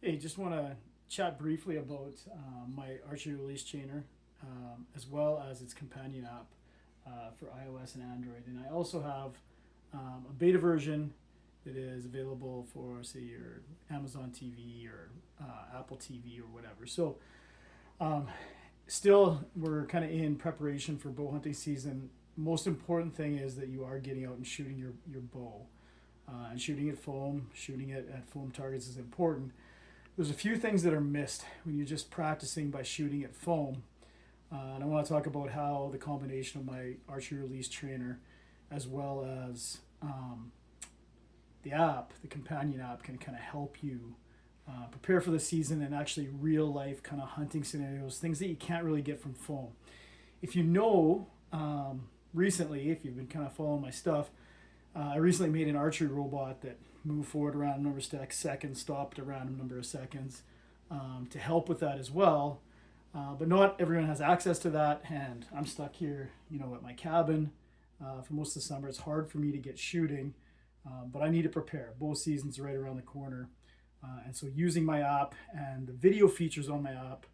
Hey, just want to chat briefly about my Archery release trainer, as well as its companion app for iOS and Android. And I also have a beta version that is available for, say, your Amazon TV or Apple TV or whatever. So, um, still, we're kind of in preparation for bow hunting season. Most important thing is that you are getting out and shooting your bow. And shooting at foam, shooting it at foam targets is important. There's a few things that are missed when you're just practicing by shooting at foam. And I want to talk about how the combination of my archery release trainer as well as the app, the companion app, can kind of help you prepare for the season and actually real life kind of hunting scenarios, things that you can't really get from foam. If you know, recently, if you've been kind of following my stuff, I recently made an archery robot that moved forward around a number of seconds, stopped around a number of seconds to help with that as well. But not everyone has access to that, and I'm stuck here, at my cabin for most of the summer. It's hard for me to get shooting, but I need to prepare. Bow season's right around the corner, and so using my app and the video features on my app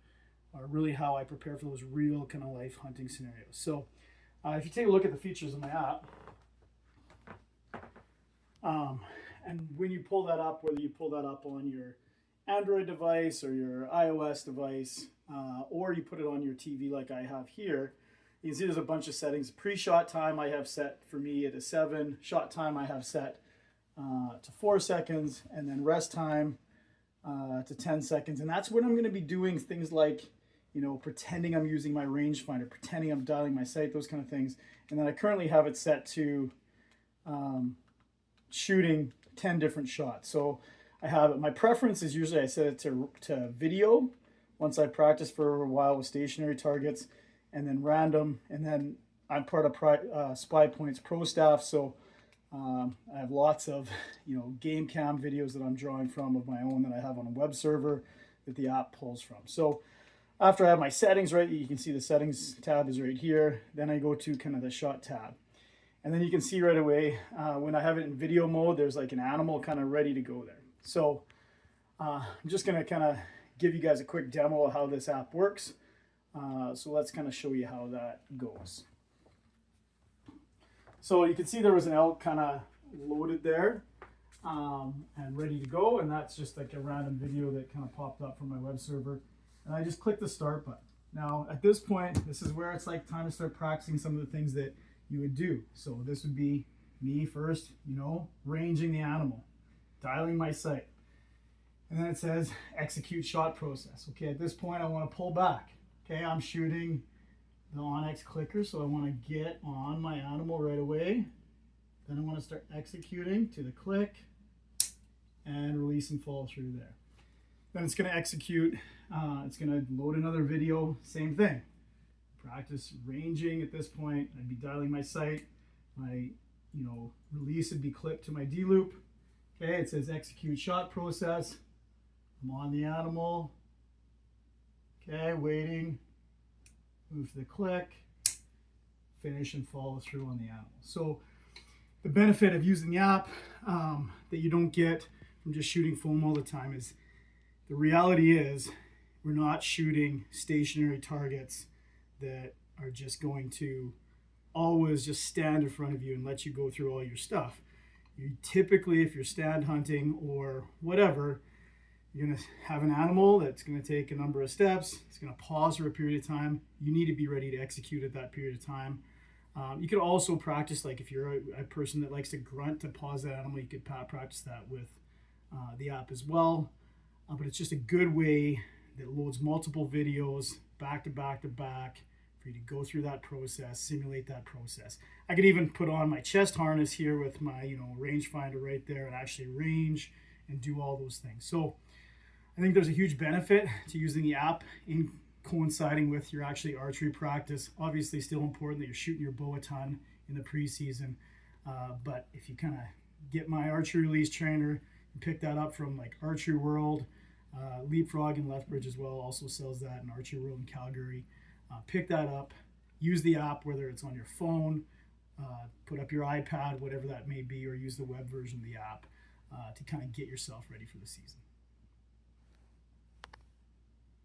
are really how I prepare for those real kind of life hunting scenarios. So if you take a look at the features of my app, and when you pull that up, whether you pull that up on your Android device or your iOS device, or you put it on your TV like I have here, you can see there's a bunch of settings. Pre-shot time I have set for me at a 7. Shot time I have set to 4 seconds, and then rest time to 10 seconds. And that's when I'm going to be doing things like, pretending I'm using my rangefinder, pretending I'm dialing my sight, those kind of things. And then I currently have it set to shooting 10 different shots. So I have it. My preference is usually I set it to video once I practice for a while with stationary targets, and then random. And then I'm part of Spy Point's Pro staff, so I have lots of game cam videos that I'm drawing from of my own that I have on a web server that the app pulls from. So after I have my settings right, you can see the settings tab is right here. Then I go to kind of the shot tab. And then you can see right away when I have it in video mode, there's like an animal kind of ready to go there. So I'm just going to kind of give you guys a quick demo of how this app works. So let's kind of show you how that goes. So you can see there was an elk kind of loaded there and ready to go. And that's just like a random video that kind of popped up from my web server. And I just click the start button. Now at this point, this is where it's like time to start practicing some of the things that you would do. So this would be me first, ranging the animal, dialing my sight. And then it says execute shot process. Okay, at this point I want to pull back. Okay, I'm shooting the Onyx clicker, so I want to get on my animal right away. Then I want to start executing to the click and release and follow through there. Then it's going to execute, it's going to load another video, same thing. Practice ranging. At this point I'd be dialing my sight. My release would be clipped to my D loop. Okay, it says execute shot process. I'm on the animal. Okay, waiting, move to the click, finish and follow through on the animal. So the benefit of using the app that you don't get from just shooting foam all the time is the reality is we're not shooting stationary targets that are just going to always just stand in front of you and let you go through all your stuff. You typically, if you're stand hunting or whatever, you're going to have an animal that's going to take a number of steps. It's going to pause for a period of time. You need to be ready to execute at that period of time. You could also practice, like if you're a person that likes to grunt to pause that animal, you could practice that with the app as well. But it's just a good way that loads multiple videos back to back to back for you to go through that process, simulate that process. I could even put on my chest harness here with my rangefinder right there and actually range and do all those things. So I think there's a huge benefit to using the app in coinciding with your actually archery practice. Obviously still important that you're shooting your bow a ton in the preseason, but if you kind of get my archery release trainer and pick that up from like Archery World, Leapfrog in Lethbridge as well also sells that, in Archery World in Calgary. Pick that up, use the app, whether it's on your phone, put up your iPad, whatever that may be, or use the web version of the app to kind of get yourself ready for the season.